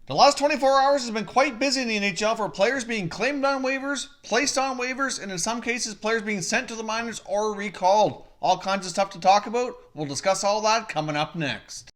The last 24 hours has been quite busy in the NHL for players being claimed on waivers, placed on waivers, and in some cases, players being sent to the minors or recalled. All kinds of stuff to talk about. We'll discuss all that coming up next.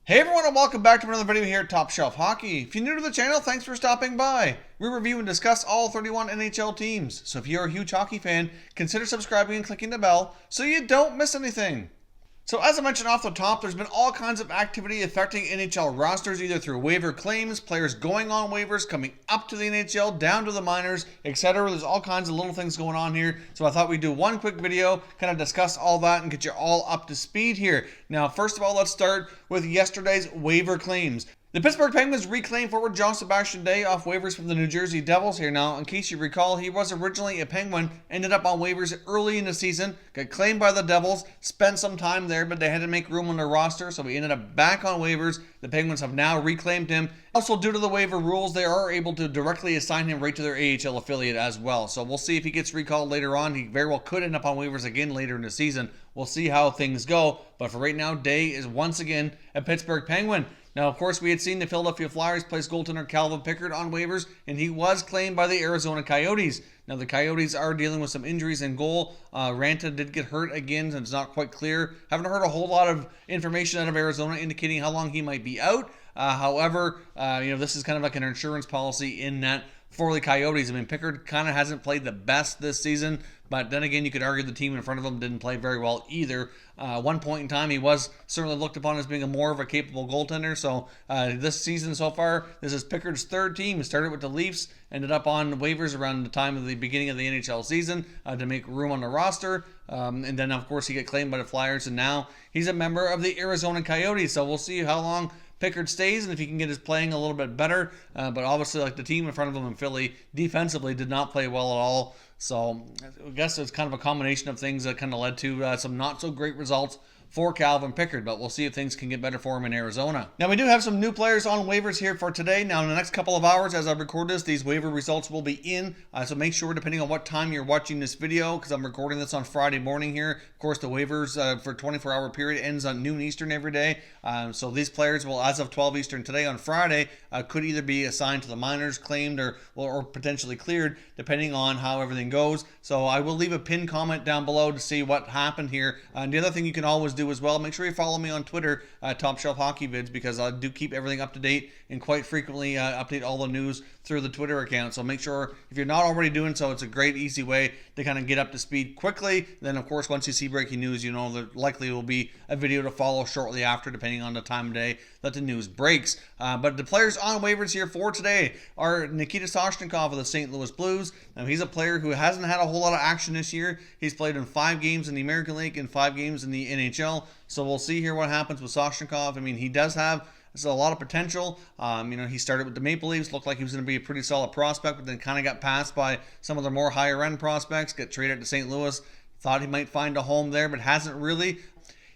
Hey everyone, and welcome back to another video here at Top Shelf Hockey. If you're new to the channel, thanks for stopping by. We review and discuss all 31 NHL teams, so if you're a huge hockey fan, consider subscribing and clicking the bell so you don't miss anything. So as I mentioned off the top, there's been all kinds of activity affecting NHL rosters, either through waiver claims, players going on waivers, coming up to the NHL, down to the minors, etc. There's all kinds of little things going on here. So I thought we'd do one quick video, kind of discuss all that and get you all up to speed here. Now, first of all, let's start with yesterday's waiver claims. The Pittsburgh Penguins reclaimed forward Sebastian off waivers from the New Jersey Devils here. Now, in case you recall, he was originally a Penguin, ended up on waivers early in the season, got claimed by the Devils, spent some time there, but they had to make room on their roster, so he ended up back on waivers. The Penguins have now reclaimed him. Also, due to the waiver rules, they are able to directly assign him right to their AHL affiliate as well. So we'll see if he gets recalled later on. He very well could end up on waivers again later in the season. We'll see how things go. But for right now, Day is once again a Pittsburgh Penguin. Now, of course, we had seen the Philadelphia Flyers place goaltender Pickard on waivers, and he was claimed by the Arizona Coyotes. Now, the Coyotes are dealing with some injuries in goal. Ranta did get hurt again, and it's not quite clear. Haven't heard a whole lot of information out of Arizona indicating how long he might be out. However, this is kind of like an insurance policy in that for the Coyotes. I mean, Pickard kind of hasn't played the best this season, but then again, you could argue the team in front of him didn't play very well either. One point in time, he was certainly looked upon as being more of a capable goaltender. So this season so far, this is Pickard's third team. He started with the Leafs, ended up on waivers around the time of the beginning of the NHL season to make room on the roster. And then, of course, he got claimed by the Flyers, and now he's a member of the Arizona Coyotes. So we'll see how long Pickard stays and if he can get his playing a little bit better. But obviously, like the team in front of him in Philly, defensively did not play well at all. So I guess it's kind of a combination of things that kind of led to some not so great results for Calvin Pickard, but we'll see if things can get better for him in Arizona. Now, we do have some new players on waivers here for today. Now, in the next couple of hours, as I record this, these waiver results will be in. So make sure, depending on what time you're watching this video, because I'm recording this on Friday morning here. Of course, the waivers for 24-hour period ends on noon Eastern every day. So these players will, as of 12 Eastern today on Friday, could either be assigned to the minors, claimed, or potentially cleared, depending on how everything goes. So I will leave a pinned comment down below to see what happened here. And the other thing you can always do as well, make sure you follow me on Twitter, Top Shelf Hockey Vids, because I do keep everything up to date and quite frequently update all the news through the Twitter account. So make sure, if you're not already doing so, it's a great, easy way to kind of get up to speed quickly. Then, of course, once you see breaking news, you know there likely will be a video to follow shortly after, depending on the time of day that the news breaks. But the players on waivers here for today are Nikita Soshnikov of the St. Louis Blues. Now, he's a player who hasn't had a whole lot of action this year. He's played in 5 games in the American League and 5 games in the NHL. So we'll see here what happens with Soshnikov. I mean, he does have a lot of potential. He started with the Maple Leafs, looked like he was going to be a pretty solid prospect, but then kind of got passed by some of the more higher-end prospects, got traded to St. Louis, thought he might find a home there, but hasn't really.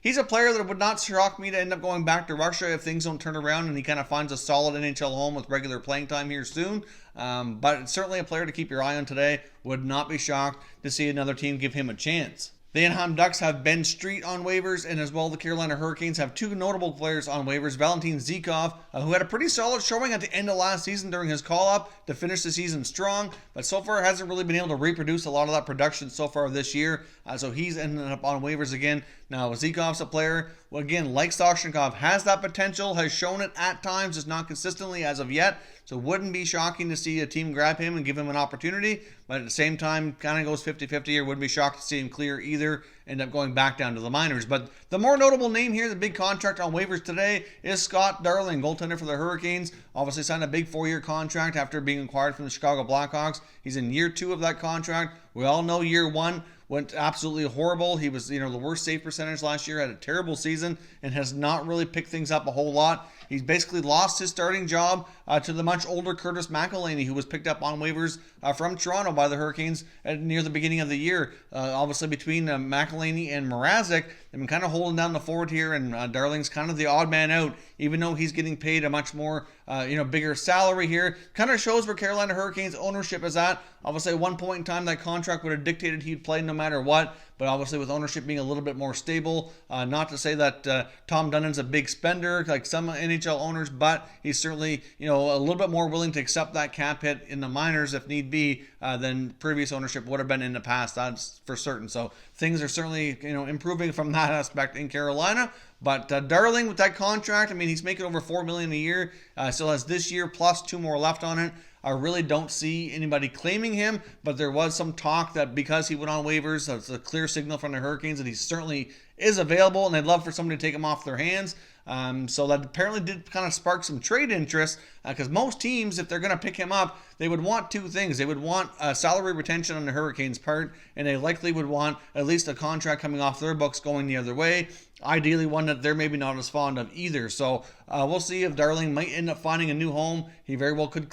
He's a player that would not shock me to end up going back to Russia if things don't turn around and he kind of finds a solid NHL home with regular playing time here soon. But it's certainly a player to keep your eye on today. Would not be shocked to see another team give him a chance. The Anaheim Ducks have Ben Street on waivers, and as well the Carolina Hurricanes have 2 notable players on waivers. Valentin Zykov, who had a pretty solid showing at the end of last season during his call-up to finish the season strong, but so far hasn't really been able to reproduce a lot of that production so far this year, so he's ended up on waivers again. Now, Zykov's a player, well, again, like Soshnikov, has that potential, has shown it at times, just not consistently as of yet, so wouldn't be shocking to see a team grab him and give him an opportunity, but at the same time, kind of goes 50-50, or wouldn't be shocked to see him clear either, end up going back down to the minors. But the more notable name here, the big contract on waivers today, is Scott Darling, goaltender for the Hurricanes. Obviously signed a big 4-year contract after being acquired from the Chicago Blackhawks. He's in year 2 of that contract. We all know year one went absolutely horrible. He was, the worst save percentage last year, had a terrible season, and has not really picked things up a whole lot. He's basically lost his starting job to the much older Curtis McElhinney, who was picked up on waivers from Toronto by the Hurricanes near the beginning of the year. Obviously, between McElhinney and Mrazek, they've been kind of holding down the forward here, and Darling's kind of the odd man out, even though he's getting paid a much more, bigger salary here. Kind of shows where Carolina Hurricanes ownership is at. Obviously, at one point in time, that contract would have dictated he'd play no matter what. But obviously, with ownership being a little bit more stable, not to say that Tom Dunnan's a big spender like some NHL owners, but he's certainly, a little bit more willing to accept that cap hit in the minors if need be than previous ownership would have been in the past. That's for certain. So things are certainly, improving from that aspect in Carolina. But Darling, with that contract, he's making over $4 million a year. Still has this year plus 2 more left on it. I really don't see anybody claiming him, but there was some talk that because he went on waivers, that's a clear signal from the Hurricanes that he certainly is available, and they'd love for somebody to take him off their hands. So that apparently did kind of spark some trade interest, because most teams, if they're going to pick him up, they would want 2 things. They would want salary retention on the Hurricanes' part, and they likely would want at least a contract coming off their books going the other way. Ideally, one that they're maybe not as fond of either. So we'll see if Darling might end up finding a new home. He very well could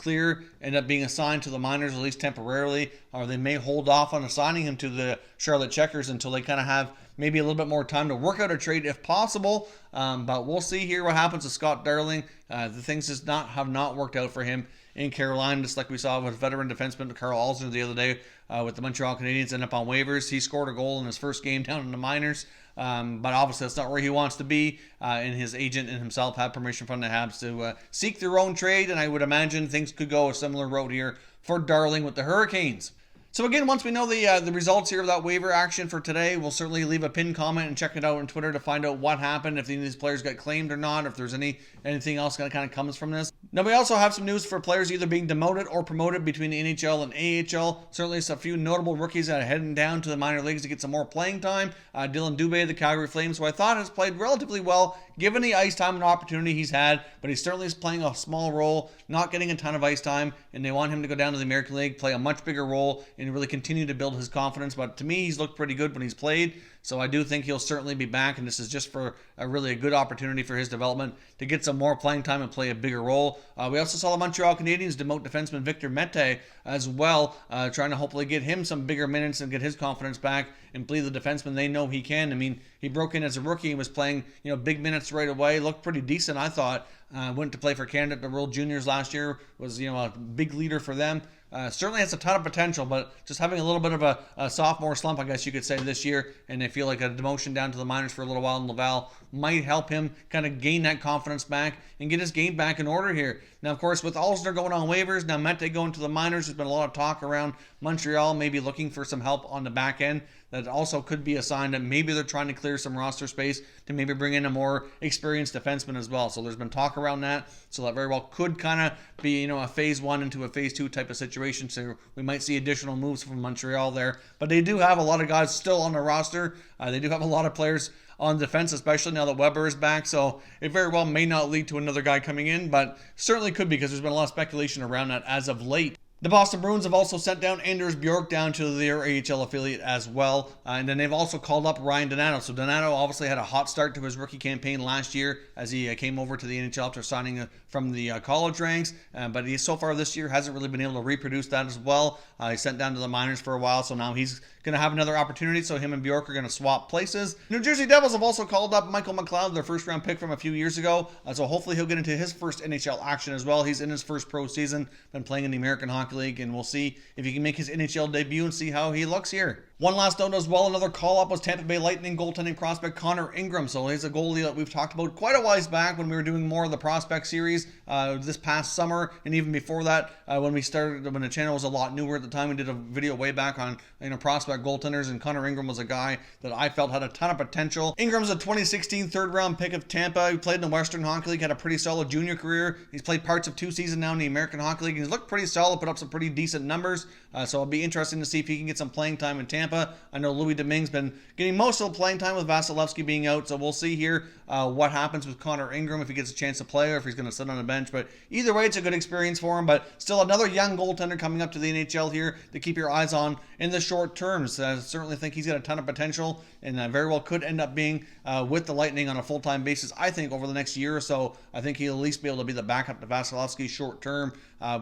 end up being assigned to the minors, at least temporarily, or they may hold off on assigning him to the Charlotte Checkers until they kind of have maybe a little bit more time to work out a trade if possible. But we'll see here what happens to Scott Darling. The things have not worked out for him in Carolina, just like we saw with veteran defenseman Carl Alzner the other day with the Montreal Canadiens end up on waivers. He scored a goal in his first game down in the minors. But obviously that's not where he wants to be, and his agent and himself have permission from the Habs to seek their own trade, and I would imagine things could go a similar road here for Darling with the Hurricanes. So again, once we know the results here of that waiver action for today, we'll certainly leave a pinned comment and check it out on Twitter to find out what happened, if any of these players got claimed or not, if there's anything else that kind of comes from this. Now, we also have some news for players either being demoted or promoted between the NHL and AHL. Certainly, a few notable rookies that are heading down to the minor leagues to get some more playing time. Dylan Dubé of the Calgary Flames, who I thought has played relatively well, given the ice time and opportunity he's had, but he certainly is playing a small role, not getting a ton of ice time, and they want him to go down to the American League, play a much bigger role, and really continue to build his confidence. But to me, he's looked pretty good when he's played, so I do think he'll certainly be back, and this is just for a good opportunity for his development to get some more playing time and play a bigger role. We also saw the Montreal Canadiens demote defenseman Victor Mete as well, trying to hopefully get him some bigger minutes and get his confidence back and play the defenseman they know he can. He broke in as a rookie and was playing big minutes right away, looked pretty decent, I thought. Went to play for Canada at the World Juniors last year, was a big leader for them. Certainly has a ton of potential, but just having a little bit of a sophomore slump, I guess you could say, this year, and I feel like a demotion down to the minors for a little while in Laval might help him kind of gain that confidence back and get his game back in order here. Now, of course, with Alzner going on waivers, now Mete going to the minors, there's been a lot of talk around Montreal maybe looking for some help on the back end. That also could be a sign that maybe they're trying to clear some roster space to maybe bring in a more experienced defenseman as well. So there's been talk around that. So that very well could kind of be, a phase 1 into a phase 2 type of situation. So we might see additional moves from Montreal there. But they do have a lot of guys still on the roster. They do have a lot of players on defense, especially now that Weber is back. So it very well may not lead to another guy coming in, but certainly could, because there's been a lot of speculation around that as of late. The Boston Bruins have also sent down Anders Bjork down to their AHL affiliate as well. And then they've also called up Ryan Donato. So Donato obviously had a hot start to his rookie campaign last year as he came over to the NHL after signing from the college ranks. But he so far this year hasn't really been able to reproduce that as well. He sent down to the minors for a while, so now he's going to have another opportunity. So him and Bjork are going to swap places. New Jersey Devils have also called up Michael McLeod, their first round pick from a few years ago. So hopefully he'll get into his first NHL action as well. He's in his first pro season, been playing in the American Hockey League, and we'll see if he can make his NHL debut and see how he looks here. One last note as well, another call-up was Tampa Bay Lightning goaltending prospect Connor Ingram. So he's a goalie that we've talked about quite a while back when we were doing more of the prospect series this past summer, and even before that when the channel was a lot newer at the time. We did a video way back on prospect goaltenders, and Connor Ingram was a guy that I felt had a ton of potential. Ingram's a 2016 third-round pick of Tampa. He played in the Western Hockey League, had a pretty solid junior career. He's played parts of 2 seasons now in the American Hockey League, and he's looked pretty solid, put up some pretty decent numbers. So it'll be interesting to see if he can get some playing time in Tampa. Tampa. I know Louis Domingue's been getting most of the playing time with Vasilevsky being out, so we'll see here what happens with Connor Ingram, if he gets a chance to play or if he's going to sit on the bench. But either way, it's a good experience for him. But still another young goaltender coming up to the NHL here to keep your eyes on in the short terms. I certainly think he's got a ton of potential and very well could end up being with the Lightning on a full-time basis, I think, over the next year or so. I think he'll at least be able to be the backup to Vasilevsky short term,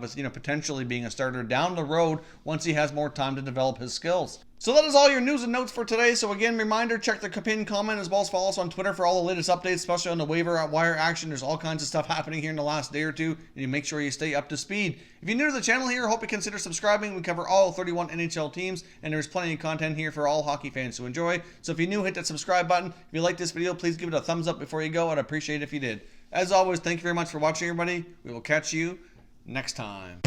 with potentially being a starter down the road once he has more time to develop his skills. So that is all your news and notes for today. So again, reminder, check the pinned comment as well as follow us on Twitter for all the latest updates, especially on the waiver wire action. There's all kinds of stuff happening here in the last day or two, and you make sure you stay up to speed. If you're new to the channel here, I hope you consider subscribing. We cover all 31 NHL teams, and there's plenty of content here for all hockey fans to enjoy. So if you're new, hit that subscribe button. If you like this video, please give it a thumbs up before you go. I'd appreciate it if you did. As always, thank you very much for watching, everybody. We will catch you next time.